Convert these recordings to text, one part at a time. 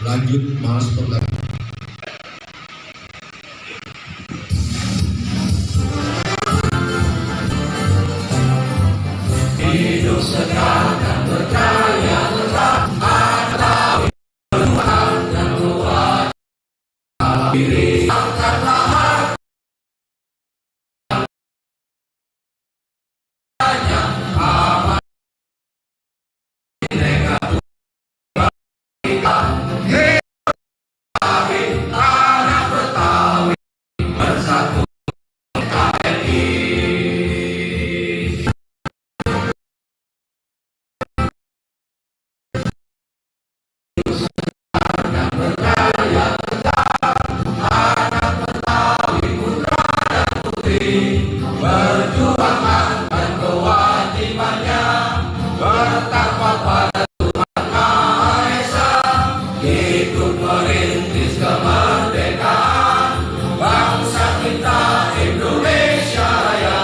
Lanjut Mas Perlak. Hidup sekarang berjaya tetap atau Tuhan yang luar diri angkatlah hanya aman mereka anak Betawi bersatu KRI. Perjuangan dan kewajibannya bertakwa pada Tuhan Maha Esa, ikut merintis kemerdekaan bangsa kita Indonesia Raya.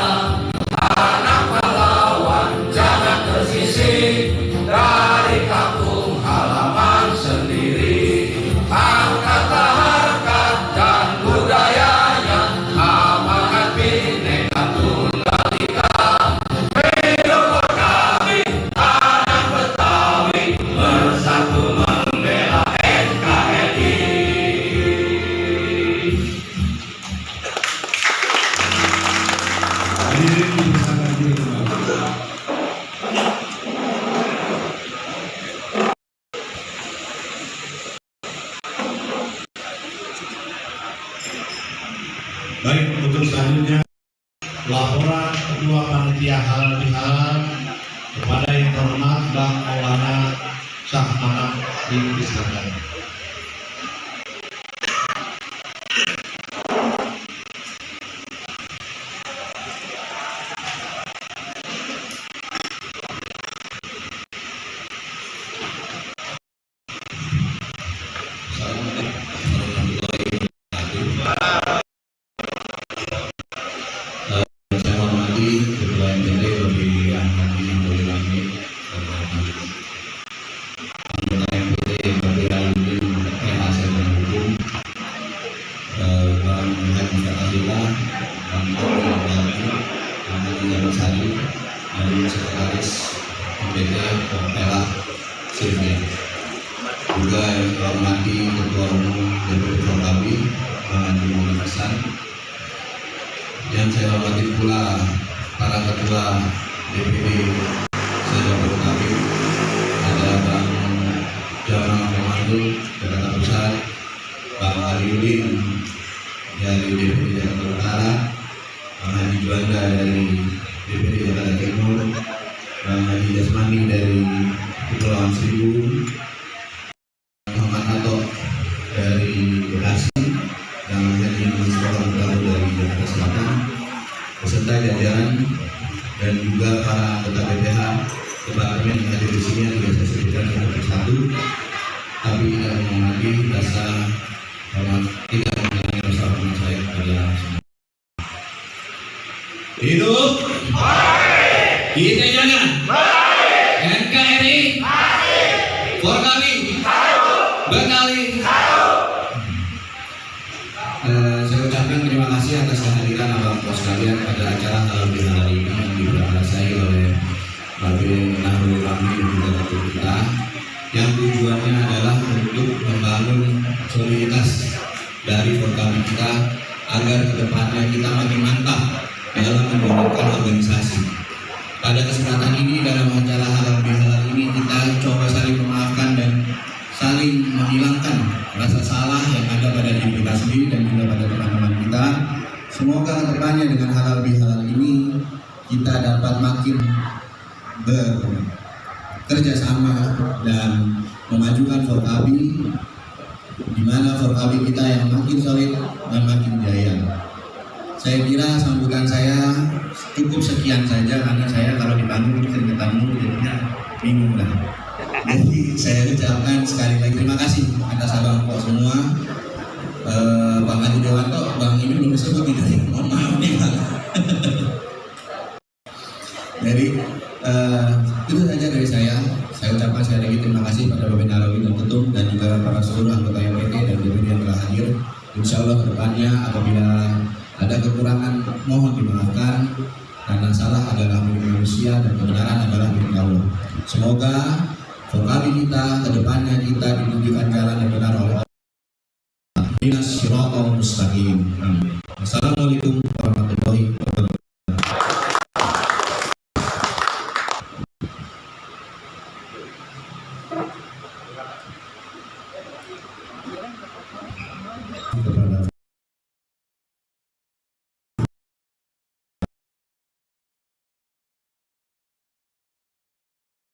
Anak pahlawan jangan tersisih dari kampung halaman sendiri. Angkatlah harkat dan budayanya, amanat Bhinneka Tunggal Ika. Hidup kami anak Betawi bersatu membela NKRI. Hadirin dipersilakan duduk kembali. Baik, untuk selanjutnya laporan Ketua Panitia Halal Bihalal kepada yang terhormat Bang Maulana Syah Manaf dipersilakan. Saya hormati Ketua MPD lebih Ahmadi Boyolali, anggota MPD Bapak Aludin MAC dan Hukum, Bang Haji Adila, Bang Abdul Bang Haji Sari, dan Sekretaris MPD Kopela Sirvia. Juga yang saya hormati Ketua Umum DPD Prokabi, Bang Haji Muhammad Hasan. Yang saya hormati pula para ketua DPD se-Jabodetabek, ada Bang Jamal Komando Jakarta Pusat, Bang Aliudin dari DPD Jakarta Utara, Bang Haji Juanda dari DPD Jakarta Timur, Bang Haji Jasmani dari Kepulauan Seribu, Muhammad Hato dari Bekasi, dan Haji Mustafa dari Jakarta Selatan, beserta beserta jajaran dan juga para anggota BPH departemen yang hadir di sini yang tidak saya sebutkan satu persatu, tapi tidak menghormati rasa hormat, tidak mengulangi rasa hormat saya kepada semua. Hidup kita jangan NKRI Forkami Betawi. Saya ucapkan terima kasih atas kehadiran abang pos kalian pada acara halal bihalal ini yang diberkahi oleh Babe Nahrul Ramli dan juga ketua kita, yang tujuannya adalah untuk membangun soliditas dari Forkami kita agar kedepannya kita makin mantap dalam menjalankan organisasi. Pada kesempatan ini dalam acara halal bihalal ini kita coba saling memaafkan dan saling menghilangkan rasa salah yang ada pada diri kita sendiri dan juga pada teman-teman kita. Semoga kedepannya dengan halal bihalal ini kita dapat makin bekerja sama dan memajukan Forkami, di mana Forkami kita yang makin solid dan makin jaya. Saya kira sambutan saya cukup sekian saja, karena saya kalau dipanggil sering ketemu jadinya bingung lah. Jadi saya ucapkan sekali lagi terima kasih atas abang pos semua. Bang Haji Dewanto, Bang ini belum disebut gitu, mohon maaf nih Bang. Jadi itu saja dari saya. Saya ucapkan sekali lagi terima kasih pada Bapak Narawi dan Ketum dan juga para seluruh anggota YPT dan DPD yang telah hadir. Insya Allah kedepannya apabila ada kekurangan mohon dimaafkan, karena salah adalah milik manusia dan kebenaran adalah milik Allah. Semoga Forkami kita kedepannya kita ditunjukkan jalan yang benar oleh Allah. Ihdinas siratal mustaqim. Assalamualaikum warahmatullahi wabarakatuh.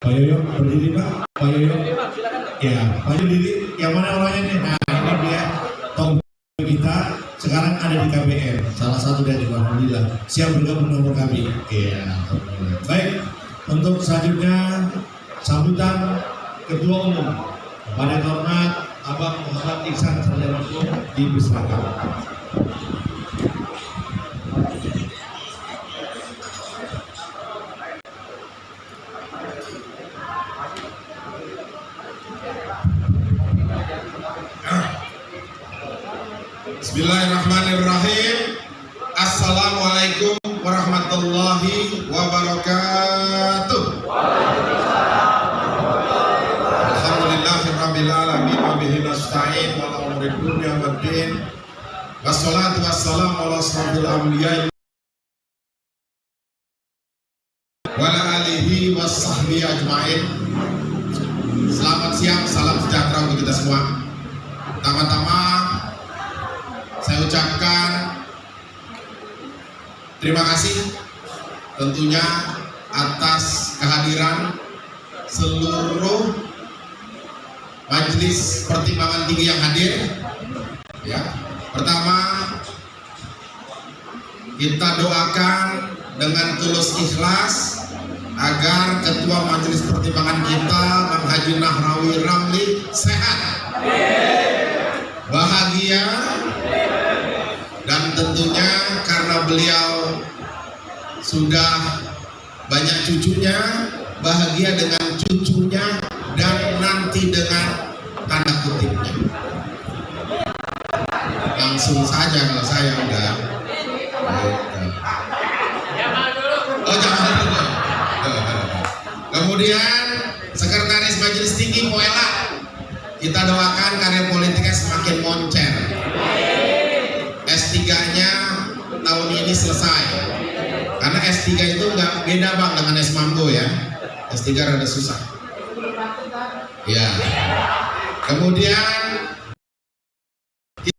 Pak Yoyo berdiri Pak. Pak Yoyo. Ya, Pak Yoyo berdiri. Yang mana orangnya nih? Nah, ini dia tokoh kita sekarang ada di KBR. Salah satu dari alhamdulillah siap bergabung nomor kami. Iya. Baik, untuk selanjutnya sambutan Ketua Umum pada hormat Abang Muhammad Iksan Sarjana Hukum dipersilakan. Bismillahirrahmanirrahim. Assalamualaikum warahmatullahi wabarakatuh. Alhamdulillahirabbil alamin wa bihi nasta'in wa ala umuri dunya waddin. Wassalatu wassalamu ala asrofil anbiya'i wa ala alihi washabbihi ajmain. Selamat siang, salam sejahtera untuk kita semua. Pertama-tama saya ucapkan terima kasih tentunya atas kehadiran seluruh majelis pertimbangan tinggi yang hadir. Ya, pertama kita doakan dengan tulus ikhlas agar ketua majelis pertimbangan kita Bang Haji Nahrawi Ramli sehat, bahagia, dan tentunya karena beliau sudah banyak cucunya, bahagia dengan cucunya dan nanti dengan tanda kutipnya. Langsung saja kalau saya udah. Oh jangan dulu. Kemudian Sekretaris Majelis Tinggi Poela, kita doakan karir politiknya semakin moncer. S3-nya tahun ini selesai. Karena S3 itu nggak beda Bang dengan S Mambo ya. S3 rada susah. Ya. Kemudian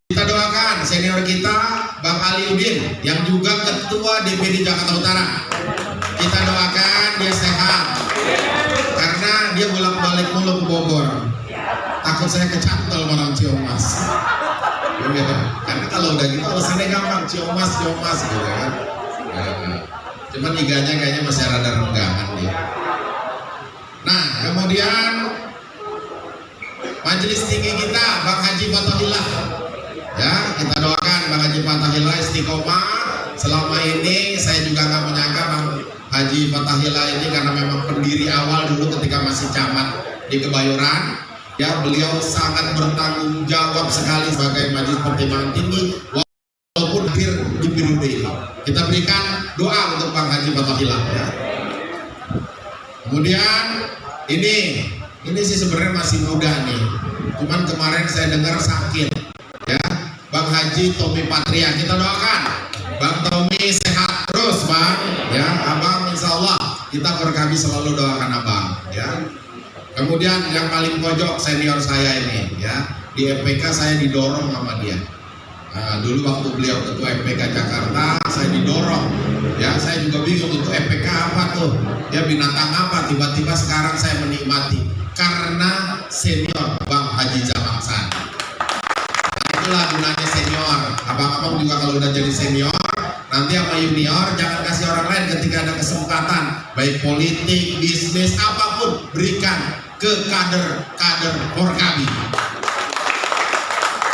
kita doakan senior kita Bang Aliudin yang juga ketua DPD Jakarta Utara. Kita doakan dia sehat. Karena dia bolak-balik mulu ke Bogor. Takut saya kecantol orang Ciamas. Ya, karena kalau udah gitu alasannya gampang, ciomas gitu kan. Cuman iganya kayaknya masih rada renggangan nih. Nah, kemudian majelis tinggi kita Bang Haji Fathahillah. Ya, kita doakan Bang Haji Fathahillah istiqomah. Selama ini saya juga nggak menyangka Bang Haji Fathahillah ini, karena memang pendiri awal dulu ketika masih camat di Kebayoran, ya beliau sangat bertanggung jawab sekali sebagai majelis pertimbangan tinggi walaupun akhir di periode ini. Kita berikan doa untuk Bang Haji Fathahillah ya. Kemudian ini sih sebenarnya masih muda nih, cuman kemarin saya dengar sakit ya, Bang Haji Tommy Patria. Kita doakan Bang Tommy sehat terus Bang ya. Abang insya Allah kita Forkabi selalu doakan Abang ya. Kemudian yang paling pojok senior saya ini ya, di FPK saya didorong sama dia. Nah, dulu waktu beliau ketua FPK Jakarta saya didorong ya, saya juga bingung untuk FPK apa tuh ya, binatang apa, tiba-tiba sekarang saya menikmati karena senior Bang Haji Jamangsan. Nah, itulah gunanya senior. Abang-abang juga kalau udah jadi senior nanti sama junior jangan kasih orang lain ketika ada kesempatan, baik politik, bisnis, apapun, berikan ke kader-kader Forkabi.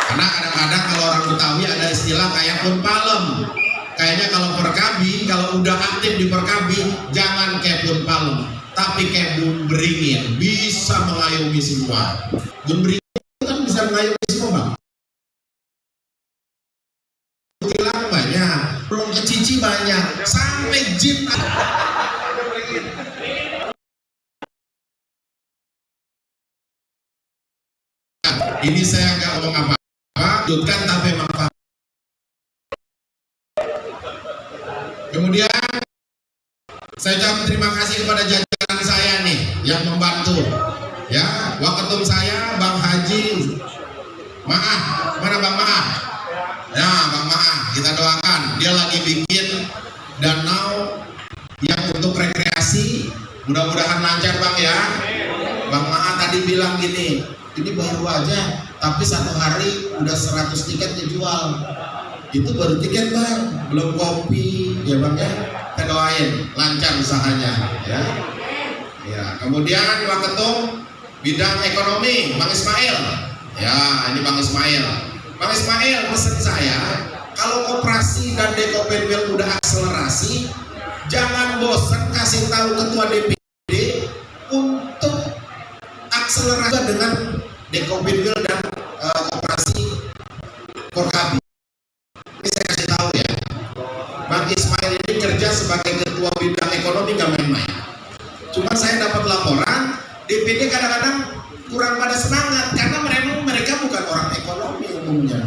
Karena kadang-kadang kalau orang Betawi ada istilah kayak pun palem. Kayaknya kalau Forkabi, kalau udah aktif di Forkabi, jangan kayak pun palem, tapi kayak bun beringin, bisa mengayomi semua. Bun beringin kan bisa mengayomi semua Bang. Hilang banyak, belum kecici banyak, sampai jin. Ini saya nggak ngomong apa-apa, lanjutkan tapi manfaat. Kemudian saya ucapkan terima kasih kepada jajaran saya nih yang membantu ya, waketum saya Bang Haji Maah, mana Bang Maah? Ya Bang Maah, kita doakan dia lagi bikin danau yang untuk rekreasi, mudah-mudahan lancar Bang ya. Bang Maah tadi bilang gini, ini baru aja tapi satu hari udah 100 tiket dijual. Itu baru tiket Bang, belum kopi ya Bang ya. Kita doain lancar usahanya ya. Ya, kemudian waketum bidang ekonomi Bang Ismail. Ya, ini Bang Ismail. Bang Ismail pesan saya, kalau koperasi dan Dekopenwil udah akselerasi, jangan bosan kasih tahu ketua DPD untuk akselerasi dengan Dekopenwil dan koperasi Forkabi. Ini saya kasih tahu ya, Bang Ismail ini kerja sebagai ketua bidang ekonomi gak main-main. Cuma saya dapat laporan DPD kadang-kadang kurang pada semangat karena mereka bukan orang ekonomi umumnya.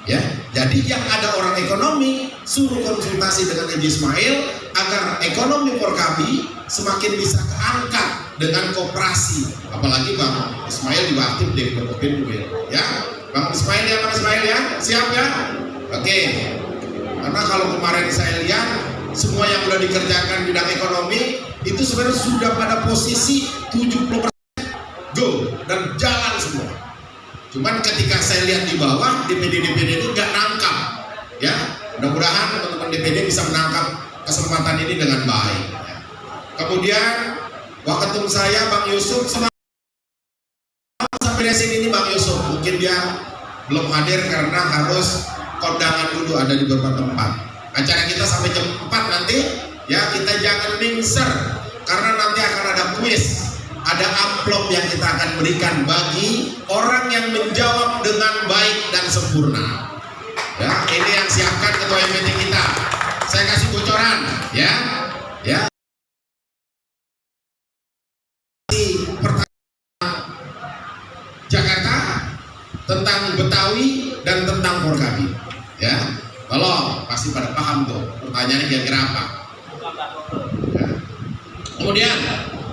Ya, jadi yang ada orang ekonomi suruh konsultasi dengan Haji Ismail agar ekonomi Forkabi semakin bisa keangkat dengan koperasi. Apalagi Bang Ismail juga aktif di Dekopenwil. Ya, Bang Ismail ya, Bang Ismail ya, siap ya. Oke, karena kalau kemarin saya lihat semua yang sudah dikerjakan bidang ekonomi itu sebenarnya sudah pada posisi 70% go dan jalan semua. Cuman ketika saya lihat di bawah DPD ini nggak nangkap, ya. Mudah-mudahan teman-teman DPD bisa menangkap kesempatan ini dengan baik. Ya. Kemudian waketum saya Bang Yusuf sampai sini ini Bang Yusuf, mungkin dia belum hadir karena harus kondangan dulu ada di beberapa tempat. Acara kita sampai jam 4 nanti ya, kita jangan mingser karena nanti akan ada kuis, ada amplop yang kita akan berikan bagi orang yang menjawab dengan baik dan sempurna. Ya, ini yang siapkan ketua MPT kita. Saya kasih bocoran ya. Ya. Jakarta tentang Betawi dan tentang Forkabi. Ya, kalau pasti pada paham tuh pertanyaannya kira-kira apa. Ya. Kemudian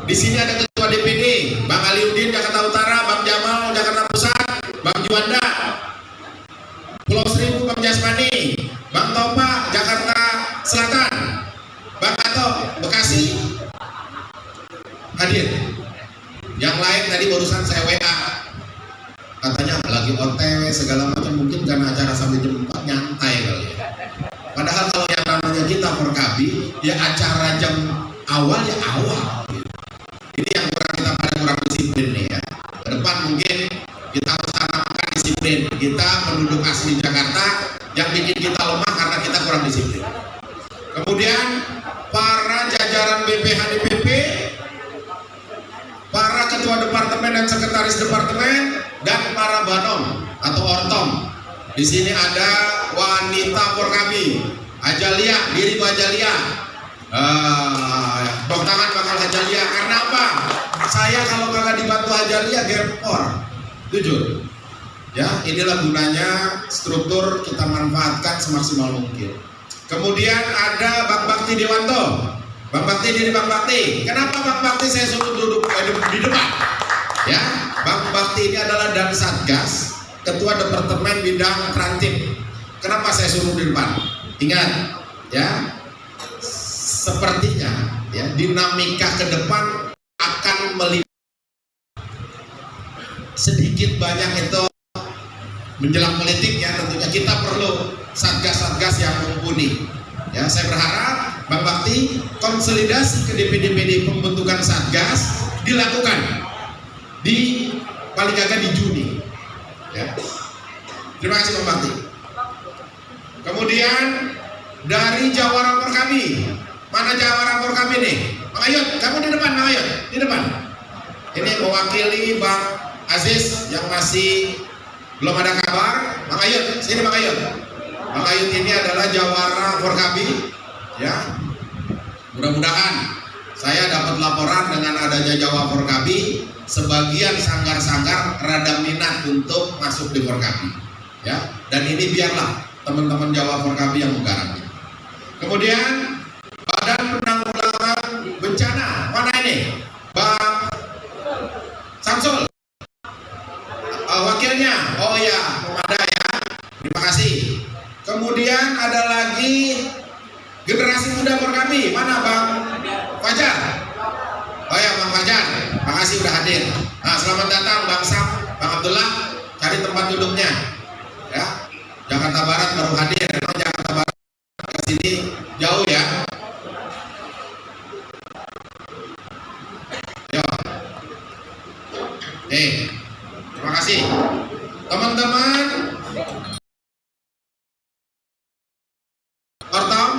di sini ada ketua DPD Bang Aliuddin Jakarta Utara, Bang Jamal Jakarta Pusat, Bang Juanda Pulau Seribu, Bang Jasmani, Bang Topa Jakarta Selatan, Bang Ato Bekasi hadir. Yang lain tadi barusan saya WA, katanya lagi OTW segala macam, mungkin karena acara sampai jam 4 nyantai kali ya. Padahal kalau yang namanya kita Forkabi acara jam awal ya awal. Ini yang kurang disiplin nih ya. Ke depan mungkin kita harus tanamkan disiplin. Kita penduduk asli Jakarta yang bikin kita lemah karena kita kurang disiplin. Kemudian para jajaran BPH DPP, para ketua departemen dan sekretaris departemen, dan para banom atau ortom. Di sini ada wanita Forkabi, Ajalia, diri Ajalia. Tepuk tangan bakal Ajalia. Karena apa? Saya kalau kagak dibantu Ajalia gerpor. Jujur. Ya, inilah gunanya struktur kita manfaatkan semaksimal mungkin. Kemudian ada Bang Bakti Dewanto. Bang Bakti jadi Bang Bakti. Kenapa Bang Bakti saya suruh duduk di depan? Ya, Bang Bakti ini adalah Dan Satgas, Ketua Departemen Bidang Transit. Kenapa saya suruh di depan? Ingat, ya, sepertinya ya dinamika ke depan akan melihat sedikit banyak itu menjelang politik ya, tentunya kita perlu satgas-satgas yang mumpuni. Ya, saya berharap Bang Bakti konsolidasi ke DPD pembentukan satgas dilakukan di paling gagah di Juni. Ya. Terima kasih Bang Bakti. Kemudian dari Jawara Forkabi, mana Jawara Forkabi nih? Bang Ayut, kamu di depan, Bang Ayut, di depan. Ini mewakili Bang Aziz yang masih belum ada kabar. Bang Ayut, sini Bang Ayut. Bang Ayut ini adalah Jawara Forkabi, ya. Mudah-mudahan saya dapat laporan dengan adanya Jawa Forkabi, sebagian sanggar-sanggar rada minat untuk masuk di Forkabi, ya. Dan ini biarlah teman-teman Jawa Forkabi yang menggarapnya. Kemudian Badan Penanggulangan Bencana, mana ini? Bang Samsul, wakilnya. Oh ya, Pemada ya. Terima kasih. Kemudian ada lagi generasi muda Forkabi, mana Bang Fajar? Oh ya, Bang Fajar, makasih udah hadir. Nah, selamat datang Bang Sam, Bang Abdullah, cari tempat duduknya. Ya, Jakarta Barat baru hadir. Memang Jakarta Barat ke sini jauh ya. Yo. Terima kasih. Teman-teman Ortom,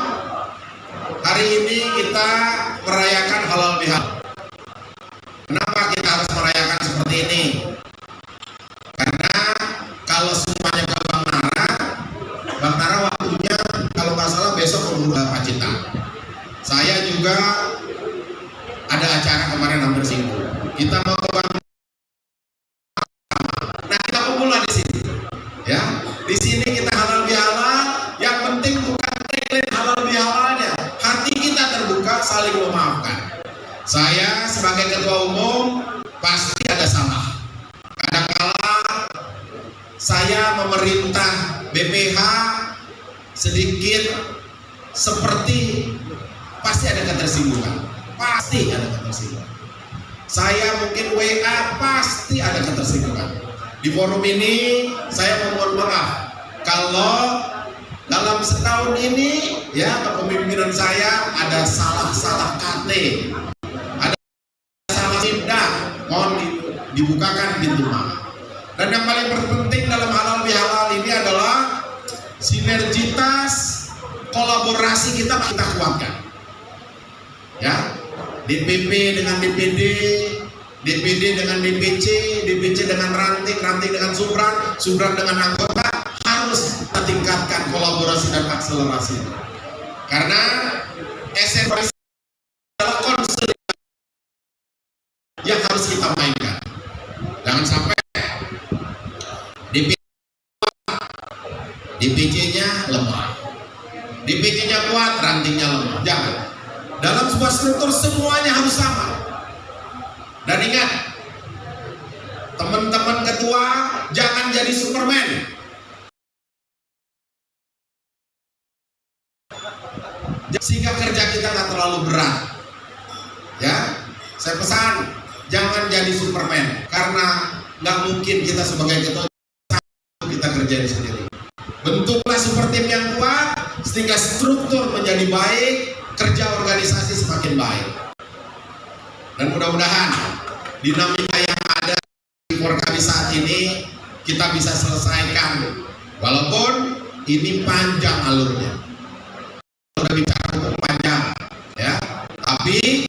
hari ini kita merayakan halal bihalal. Kenapa kita harus merayakan seperti ini? Karena kalau semuanya ke Bang Nara waktunya kalau nggak salah besok berburu Pacitan. Saya juga ada acara kemarin hampir singgung. Kita mau ke Bang. Nah, kita kumpullah di sini. Ya, di sini kita halal bihalal. Yang penting bukan halal bihalalnya, hati kita terbuka saling memaafkan. Saya sebagai ketua umum pasti ada salah. Kadang-kala saya memerintah BPH sedikit seperti pasti ada ketersinggungan. Pasti ada ketersinggungan. Saya mungkin WA pasti ada ketersinggungan. Di forum ini saya memohon maaf kalau dalam setahun ini ya kepemimpinan saya ada salah-salah KT, ada salah tindak, mohon dibukakan pintu maaf. Dan yang paling penting dalam halal bihalal ini adalah sinergitas kolaborasi kita kuatkan. Ya, DPP dengan DPD, DPD dengan DPC, DPC dengan ranting, ranting dengan subran, subran dengan anggota. Harus kita tingkatkan kolaborasi dan akselerasi, karena esensi adalah konsolidasi yang harus kita mainkan. Jangan sampai DPC-nya lemah, DPC-nya kuat, rantingnya lemah. Jangan. Dalam sebuah struktur semuanya harus sama. Dan ingat, teman-teman ketua jangan jadi Superman. Sehingga kerja kita nggak terlalu berat. Ya, saya pesan jangan jadi Superman, karena nggak mungkin kita sebagai ketua kita kerjain sendiri. Bentuklah super tim yang kuat sehingga struktur menjadi baik, kerja organisasi semakin baik. Dan mudah-mudahan dinamika yang ada di Forkabi saat ini kita bisa selesaikan, walaupun ini panjang alurnya. Sudah bicara cukup panjang, ya. Tapi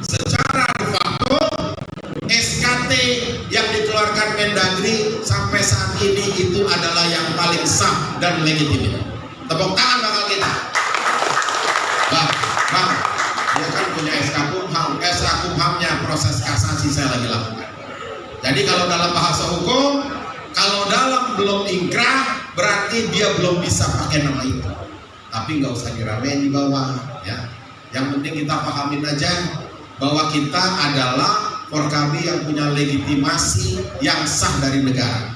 secara de facto SKT yang dikeluarkan Mendagri sampai saat ini itu adalah yang paling sah dan legitim. Tepuk tangan bakal kita. Bang, dia kan punya SK Kumhamnya proses kasasi saya lagi lakukan. Jadi kalau dalam bahasa hukum, kalau dalam belum ingkrah berarti dia belum bisa pakai nama itu. Tapi nggak usah diramein di bawah, ya. Yang penting kita pahamin aja bahwa kita adalah Forkabi yang punya legitimasi yang sah dari negara.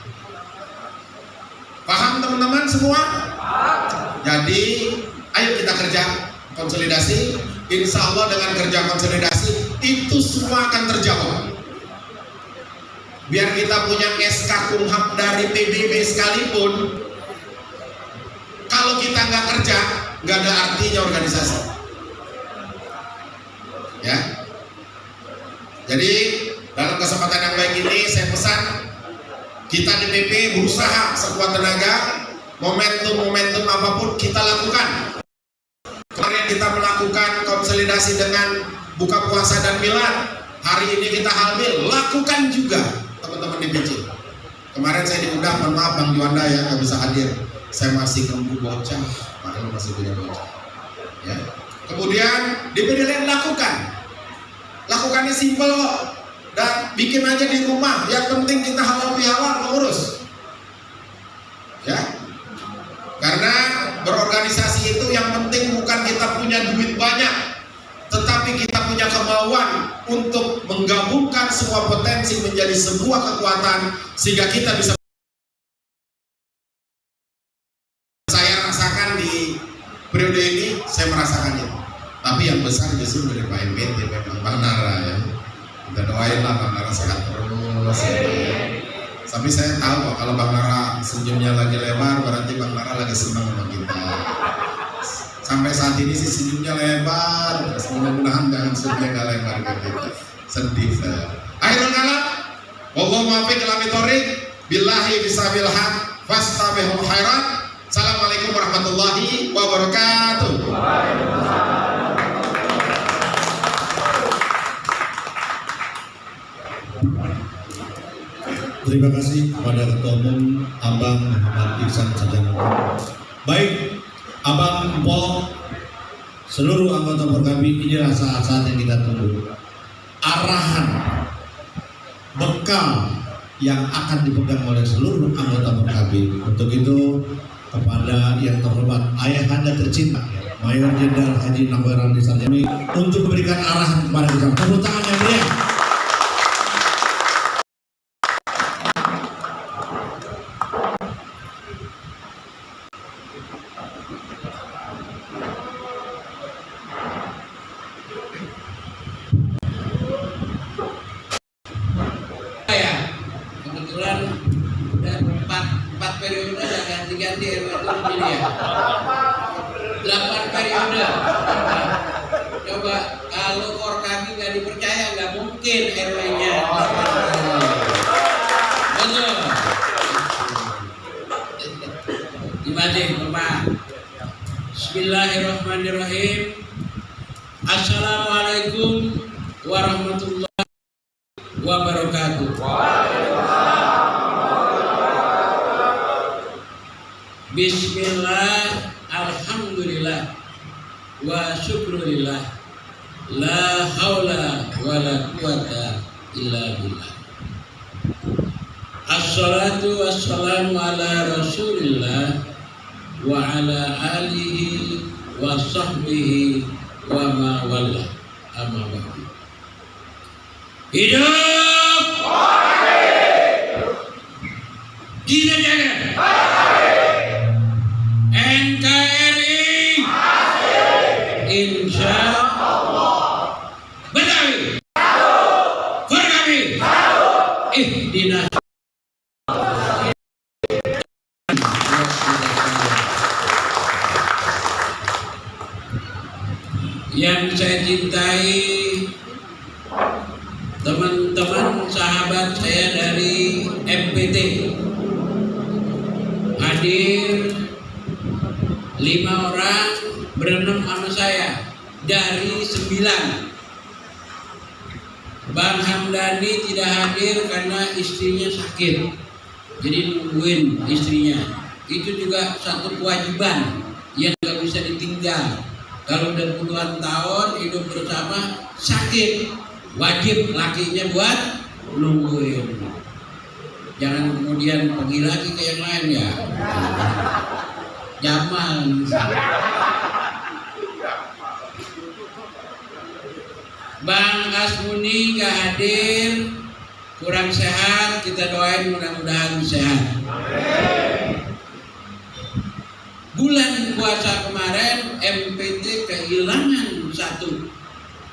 Paham teman-teman semua? Jadi ayo kita kerja konsolidasi. Insya Allah dengan kerja konsolidasi itu semua akan terjawab. Biar kita punya SK Kumham dari PBB sekalipun, kalau kita nggak kerja, nggak ada artinya organisasi. Ya. Jadi dalam kesempatan yang baik ini saya pesan kita DPP berusaha sekuat tenaga, momentum apapun kita lakukan. Kemarin kita melakukan konsolidasi dengan buka puasa dan milad. Hari ini kita halmil, lakukan juga teman-teman DPC. Kemarin saya diundang, mohon maaf Bang Juanda ya nggak bisa hadir. Saya masih kembu bocah, padahal masih punya bocah. Ya. Kemudian DPD lain lakukannya simpel kok, dan bikin aja di rumah. Yang penting kita halal bihalal mengurus. Ya, karena berorganisasi itu yang penting bukan kita punya duit banyak, tetapi kita punya kemauan untuk menggabungkan semua potensi menjadi sebuah kekuatan sehingga kita bisa. Saya rasakan di periode ini, saya merasakan itu. Tapi yang besar justru dari Pak MPT, memang Bang Nara ya. Kita doain lah Bang Nara sehat terus. Ya. Tapi saya tahu kok kalau Bang Nara senyumnya lagi lebar, berarti Bang Nara lagi senang sama kita. Sampai saat ini sih senyumnya lebar, terus mudah-mudahan jangan senyumnya nggak lebar gitu. Sedih saya. Akhirul kalam, wallahu muwaffiq ila thoriq, billahi bisabil haq, fastabihul khairat. Assalamualaikum warahmatullahi wabarakatuh. Terima kasih kepada Ketua Umum Abang Muhammad Iksan Sarjana. Baik, Abang Empok, seluruh anggota Forkabi, inilah saat-saat yang kita tunggu. Arahan bekal yang akan dipegang oleh seluruh anggota Forkabi. Untuk itu, kepada yang terhormat Ayahanda tercinta Mayor Jenderal Haji Nahwir Ramli Sarjana untuk memberikan arahan kepada kita. Tepuk tangan yang meriah. Kebetulan udah empat periode udah ganti-ganti RW itu begini ya. 8 periode. Coba kalau Forkabi nggak dipercaya nggak mungkin RW-nya. Betul. Dibaca Bapak. Bismillahirrahmanirrahim. Assalamualaikum warahmatullahi wabarakatuh. Bismillah, alhamdulillah, wa syukurillah, la haula wa la quwata illa billah. Assalatu wassalamu ala rasulillah wa ala alihi wa sahbihi wa ma wala amma ba'du. Hidup kita jaga NKRI insya Allah Betawi Forkabi Ihdinas cintai, teman-teman sahabat saya dari MPT hadir 5 orang, berenam sama saya dari 9. Bang Hamdani tidak hadir karena istrinya sakit, jadi nungguin istrinya. Itu juga satu kewajiban yang gak bisa ditinggal. Kalau udah puluhan tahun hidup bersama, sakit, wajib lakinya buat nungguin. Jangan kemudian pergi lagi ke yang lain ya. Jamal. Bang Asmuni gak hadir, kurang sehat, kita doain mudah-mudahan sehat. Bulan puasa kemarin MPT kehilangan satu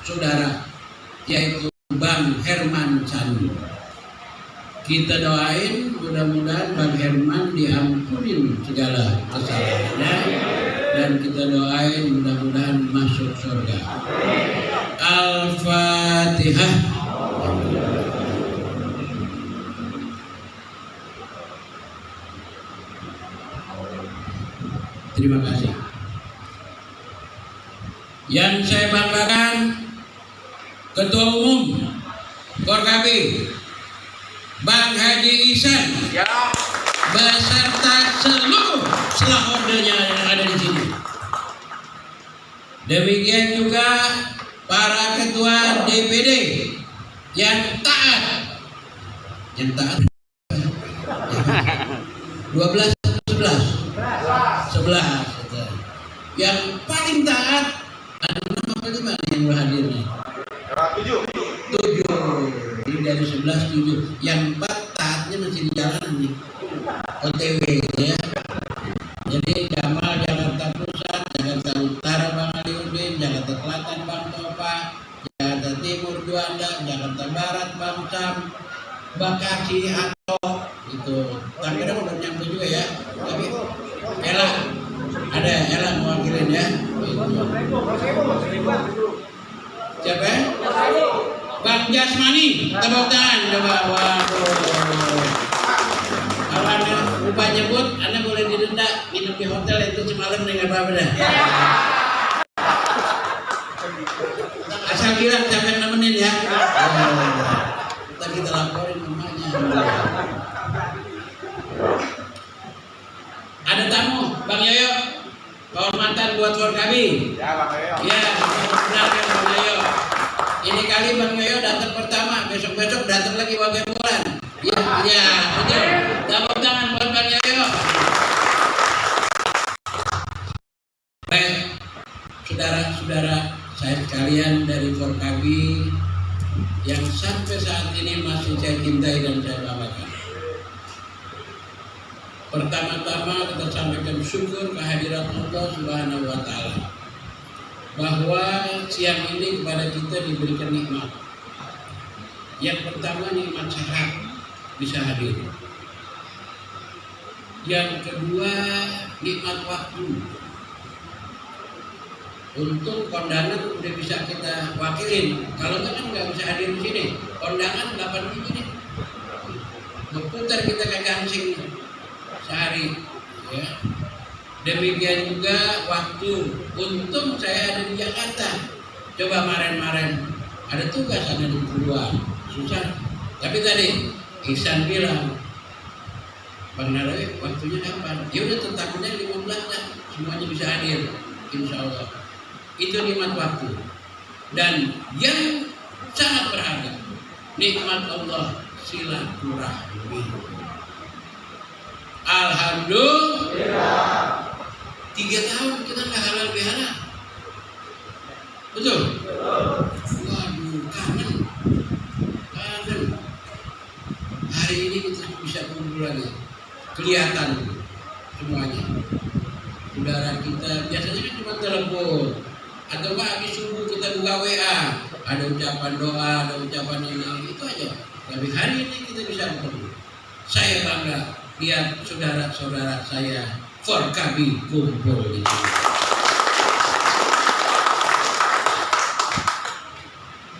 saudara, yaitu Bang Herman Sanu. Kita doain mudah-mudahan Bang Herman diampunin segala kesalahannya, dan kita doain mudah-mudahan masuk surga. Al-Fatihah. Terima kasih. Yang saya banggakan, Ketua Umum Forkabi Bang Haji Ihsan beserta seluruh selahordenya yang ada di sini. Demikian juga para ketua DPD yang taat, 12, 11, yang paling taat ada 6 atau 5 yang berhadir nih. 7. Ini dari 11 7. Yang 4 taatnya masih di jalan nih. OTW ya. Jadi Jamal Jakarta Pusat, Jakarta Utara Bang Aliuddin, Jakarta Selatan Bang Topa, Jakarta Timur Juanda, Jakarta Barat Bang Sam, Bekasi Ato itu. Tapi udah nyampe juga ya. Tapi Ella ada Ella mewakilin ya. Siapa ya? Bang Jasmani, tepuk tangan coba. Waduh. Kalau Anda lupa nyebut, Anda boleh didenda nginep di hotel itu semalam dengan apa-apa dah. Asal bilang siapa yang nemenin ya. Ntar kita laporin namanya. Ada tamu, Bang Yoyo. Kehormatan buat Forkabi. Ya, Bang Yoyo. Ya, kenalkan Bang Yoyo. Ini kali Bang Yoyo datang pertama, besok-besok datang lagi wakil bulan. Ya, betul. Tepuk tangan buat Bang Yoyo. Baik, saudara-saudara saya sekalian dari Forkabi yang sampai saat ini masih saya cintai dan saya banggakan. Pertama-tama kita sampaikan syukur kehadiran Allah Subhanahu wa Ta'ala, bahwa siang ini kepada kita diberikan nikmat. Yang pertama nikmat sehat, bisa hadir. Yang kedua nikmat waktu. Untung kondangan udah bisa kita wakilin. Kalau kan nggak bisa hadir di sini. Kondangan 8 minggu nih. Berputar kita ke Gangsing sehari. Ya. Demikian juga waktu. Untung saya ada di Jakarta. Coba kemarin ada tugas ada di luar, susah. Tapi tadi Ihsan bilang, Bang Narawi waktunya kapan? Ya udah tentangnya 15 lah, semuanya bisa hadir, insya Allah. Itu nikmat waktu. Dan yang sangat berharga, nikmat Allah silaturahmi. Alhamdulillah. 3 tahun kita nggak halal bihalal. Betul? Waduh, kangen. Hari ini kita bisa kumpul lagi. Kelihatan semuanya. Saudara kita biasanya kan cuma telepon. Atau habis subuh kita buka WA. Ada ucapan doa, ada ucapan ini, itu aja. Tapi hari ini kita bisa ketemu. Saya bangga lihat saudara-saudara saya Forkabi kumpul di sini.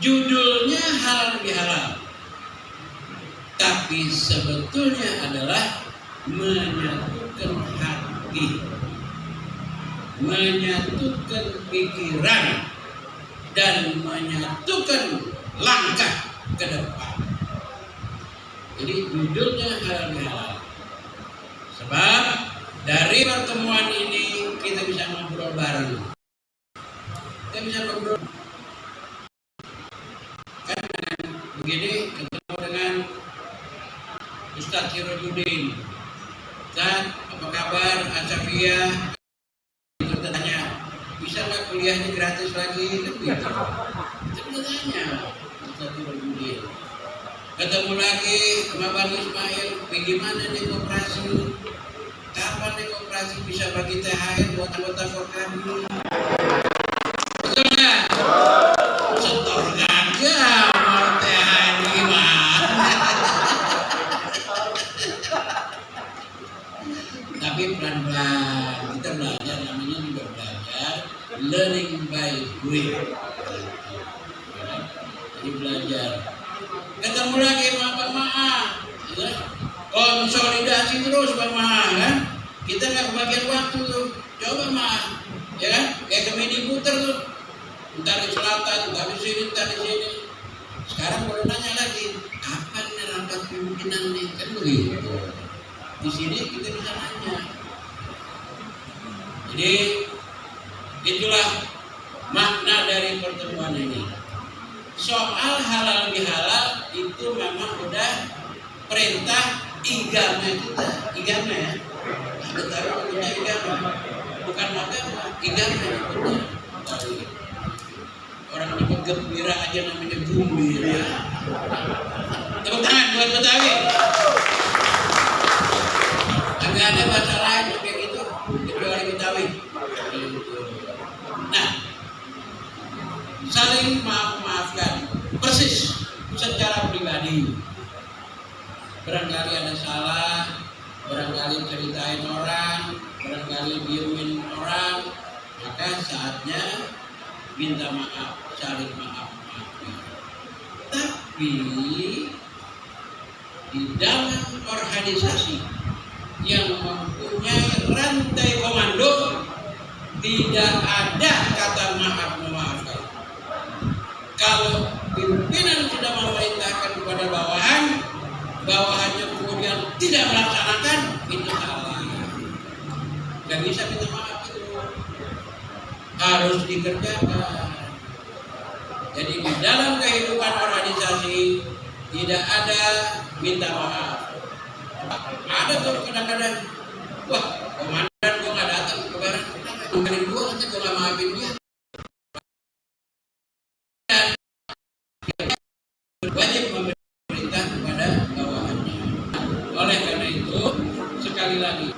judulnya halal bihalal, tapi sebetulnya adalah menyatukan hati, menyatukan pikiran, dan menyatukan langkah ke depan. Jadi judulnya halal bihalal. Sebab dari pertemuan ini kita bisa ngobrol bareng. Kita bisa ngobrol. Kan begini ketemu dengan Ustadz Sirojudin. Dan apa kabar Asafia? Itu tanya, bisa nggak kuliahnya gratis lagi? Kan gitu. Itu tanya Ustadz Sirojudin. Ketemu lagi sama Bang Ismail, bagaimana nih koperasi? Kapan nih koperasi bisa bagi THR buat anggota Forkami? Betul nggak? Setor aja mau THR gimana? Tapi pelan-pelan kita belajar, namanya juga belajar, learning by doing. Jadi belajar. Ketemu lagi sama Bang Maa, ya. Konsolidasi terus Bang Maa, kan? Kita nggak kebagian waktu tuh. Coba Maa, ya kan? Kayak ke mini puter tuh. Entar di selatan, entar di sini, entar di sini. Sekarang boleh nanya lagi, kapan nih rapat pimpinan nih? Kan begitu. Di sini kita bisa nanya. Jadi itulah makna dari pertemuan ini. Soal halal bihalal itu memang udah perintah agama kita, agama ya. Betawi punya agama, bukan agama, agama yang punya. Orang nyebut gembira aja namanya gumbira. Tepuk tangan buat Betawi. Agak ada bahasa lain kayak gitu, kecuali Betawi. Nah, saling maaf-maafkan persis secara pribadi. Barangkali ada salah, barangkali ceritain orang, barangkali diemin orang, maka saatnya minta maaf, saling maaf-maafkan. Tapi di dalam organisasi yang mempunyai rantai komando tidak ada kata maaf memaafkan. Kalau pimpinan sudah memerintahkan kepada bawahan, bawahannya kemudian tidak melaksanakan, itu salah. Gak bisa minta maaf itu, harus dikerjakan. Jadi di dalam kehidupan organisasi tidak ada minta maaf. Ada tuh kadang-kadang, wah komandan gue nggak datang kemarin, kemarin gue nanti gue nggak maafin dia. Wajib memerintah kepada bawahannya. Oleh karena itu, sekali lagi,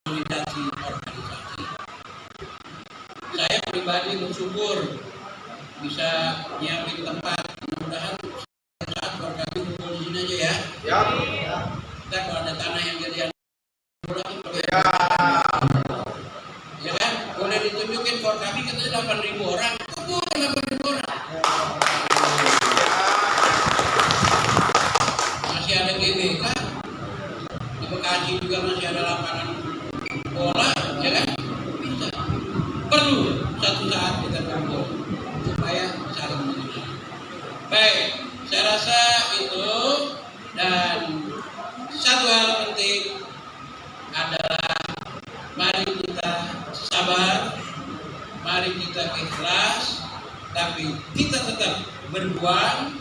organisasi, saya pribadi bersyukur bisa nyiapin tempat. Mudah-mudahan saat Forkami kumpul di sini aja ya. Kita kalau ada tanah yang jadian ya kan, boleh ditunjukin Forkami katanya 8.000 orang, kumpul 8.000 orang. Masih ada GBK, di Bekasi juga masih ada lapangan bola, ya kan? Bisa. Perlu satu saat kita kumpul supaya saling mengenal. Baik, saya rasa itu, dan satu hal penting adalah mari kita sabar, mari kita ikhlas, tapi kita tetap berjuang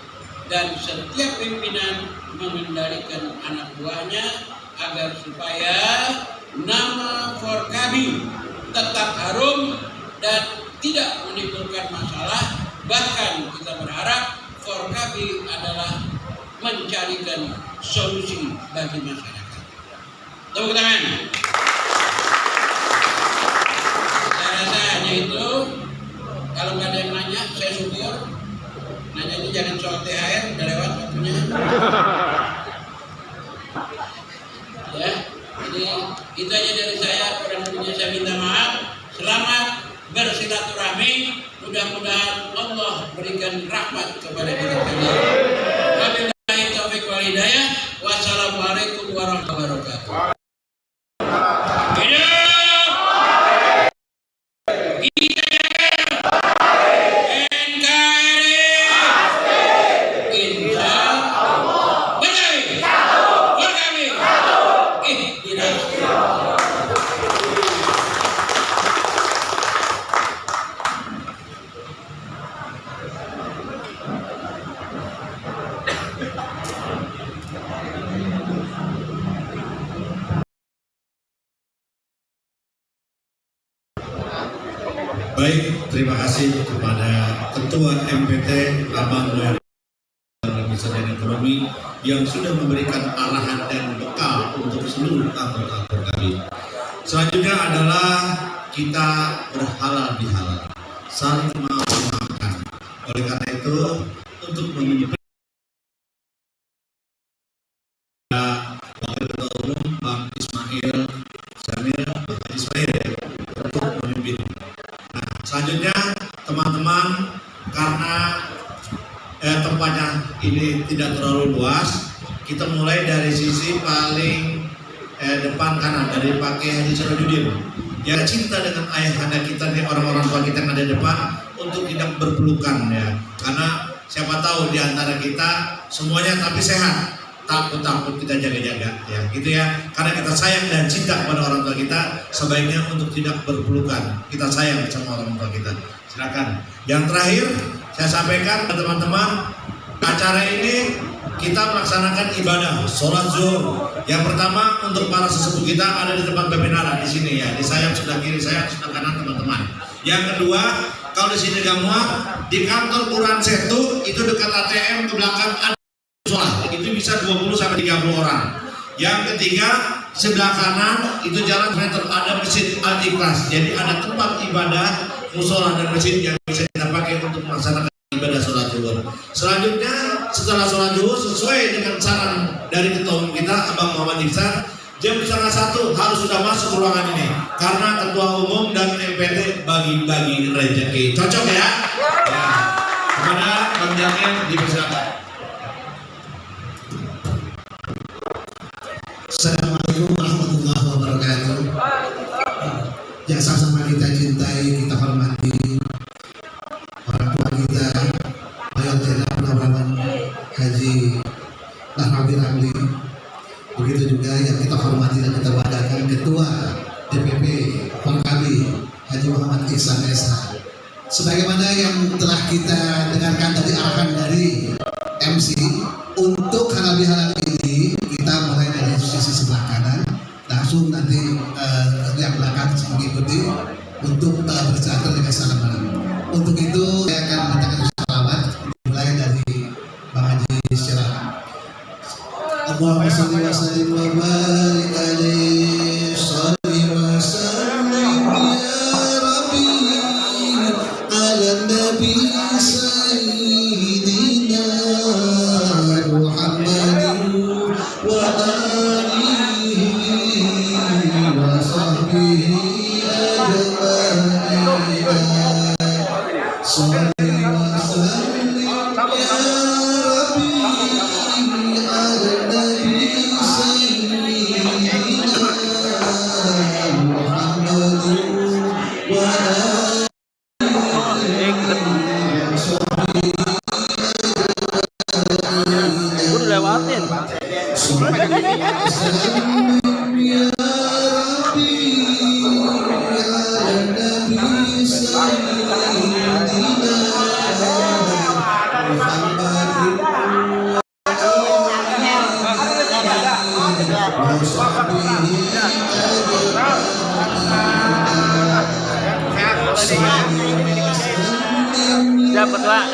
dan setiap pimpinan mengendalikan anak buahnya agar supaya nama Forkami tetap harum dan tidak menimbulkan masalah. Bahkan kita berharap Forkami adalah mencarikan solusi bagi masyarakat. Tepuk tangan. Saya rasa hanya itu. Kalau nggak ada yang nanya, saya syukur. Nanya ini jangan soal THR, udah lewat waktunya. Ya, jadi itu aja dari saya. Kurang lebihnya saya minta maaf. Selamat bersilaturahmi. Mudah-mudahan Allah berikan rahmat kepada kita kalian. Wabillahi taufiq wal hidayah. Wassalamualaikum warahmatullahi wabarakatuh. Baik, terima kasih kepada Ketua MPT Abang Noel dan Ekonomi yang sudah memberikan arahan dan bekal untuk seluruh anggota kami. Selanjutnya adalah kita berhalal bihalal, saling memaafkan. Oleh karena itu, untuk memimpin Wakil Ketua Umum Bang Ismail Zamir, Bang Ismail untuk memimpin. Nah, selanjutnya teman-teman, karena tempatnya ini tidak terlalu luas, kita mulai dari sisi paling depan kanan dari Pak Kiai Haji Sirojudin yang cinta dengan ayahanda kita nih, orang-orang tua kita yang ada depan, untuk tidak berpelukan ya, karena siapa tahu di antara kita semuanya tapi sehat, takut kita jaga-jaga ya, gitu ya, karena kita sayang dan cinta kepada orang tua kita, sebaiknya untuk tidak berpelukan, kita sayang sama orang tua kita. Silakan. Yang terakhir saya sampaikan ke teman-teman, acara ini kita melaksanakan ibadah sholat zuhur. Yang pertama untuk para sesepuh kita ada di tempat Bebinara di sini ya, di sayap sebelah kiri saya, sebelah kanan teman-teman. Yang kedua, kalau di sini gak muat, di kantor Quran Setu itu dekat ATM ke belakang ada sholat, itu bisa 20 sampai 30 orang. Yang ketiga, sebelah kanan itu jalan meter ada masjid Al-Ikhlas, jadi ada tempat ibadah musola dan masjid yang bisa kita pakai untuk melaksanakan ibadah sholat zuhur. Selanjutnya setelah sholat zuhur, sesuai dengan saran dari ketua umum kita Abang Muhammad Ihsan, jam 12:30 harus sudah masuk ruangan ini, karena ketua umum dan MPT bagi-bagi rezeki. Cocok ya? Ya. Kepada Bang Jamil dipersilakan. Assalamualaikum warahmatullahi wabarakatuh. Yang sama-sama kita cintai, kita hormati orang tua kita, Mayor Jenderal Purnawirawan Haji Nahrawi Ramli. Begitu juga yang kita hormati dan kita banggakan Ketua DPP Forkabi Haji Muhammad Ihsan SH. Sebagaimana yang telah kita dengarkan tadi arahan dari MC, untuk halal bihalal ini kita mulai dari sisi sebelah kanan, langsung nanti yang belakang mengikuti untuk bercadar dengan salaman. Untuk itu saya akan mengucapkan salawat mulai dari Bang Haji secara Allahumma sholli wa sallim wa barik alaihi, sholli wa sallim ya Rabbi ala nabi sayyidina Muhammadin wa alihi wa sahbihi ajma'in. Sholli wa sallim ya Rabbi ala nabi sayyidina Muhammadin wa alihi wa sahbihi Udah lewatin, Pak. Dapat, Pak.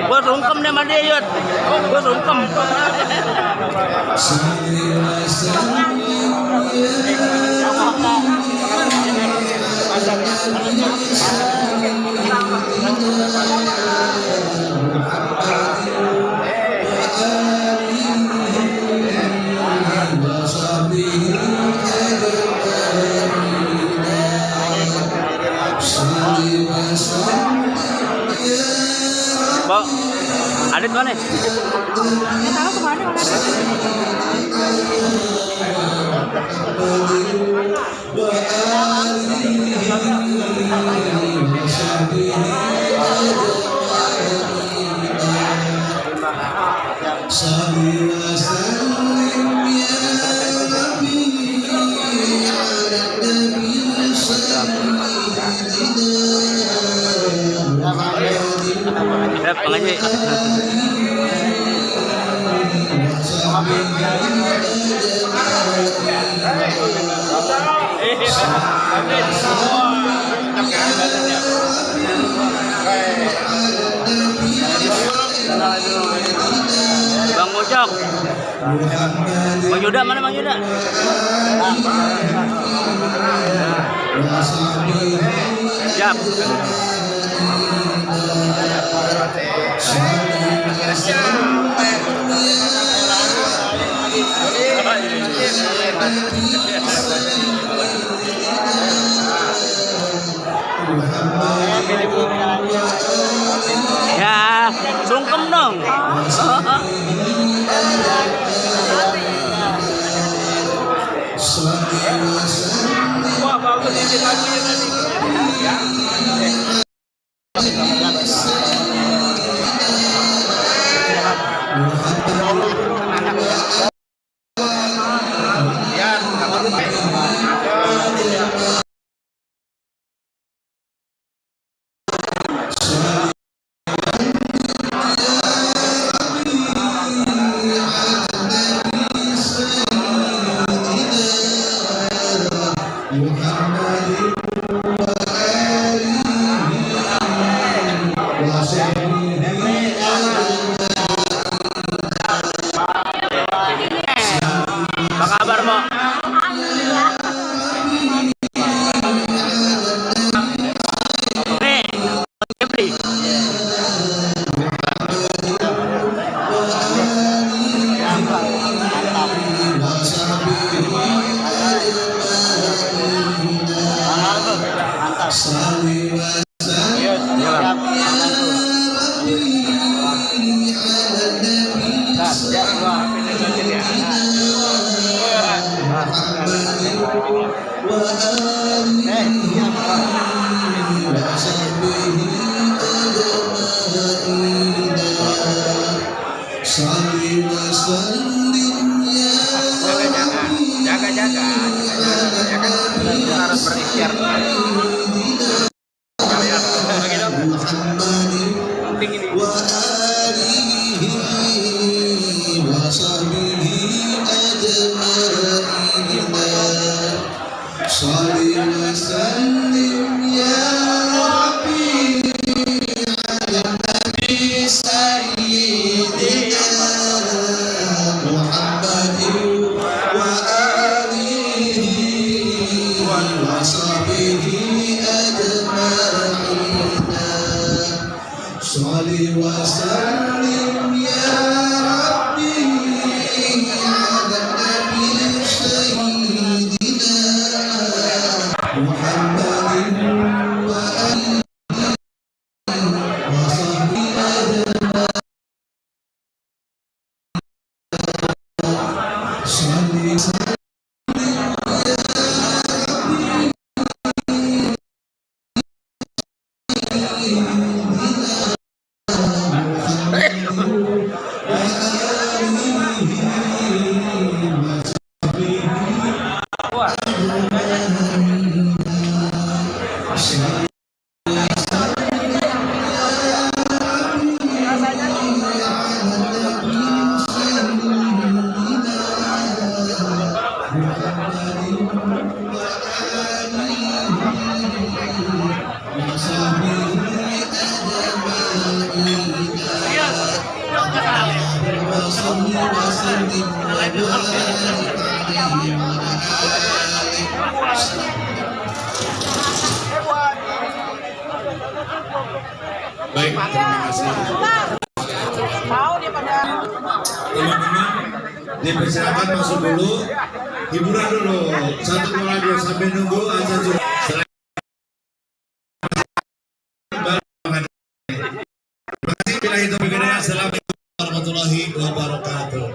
Gua sungkem deh sama dia, Yud. Gua sungkem. Bang, Adit mana? Nggak tahu kemana Ya, pengaji. Bang Mojok. Bang Yuda mana Bang Yuda? Siap. Ya, sungkem dong. Wah, bagus ini lagunya tadi. Apa kabar, Mo? Nih, Jepri. Jaga-jaga. Ya kan harus berikhtiar. Penting ini. salli wa sallim wa barik alaihi wa ala alihi. Baik, terima kasih. Teman-teman, dipersilakan masuk dulu, hiburan dulu, satu dua lagu sampai nunggu azan zuhur. Terima kasih. Bila itu begini, assalamualaikum warahmatullahi wabarakatuh.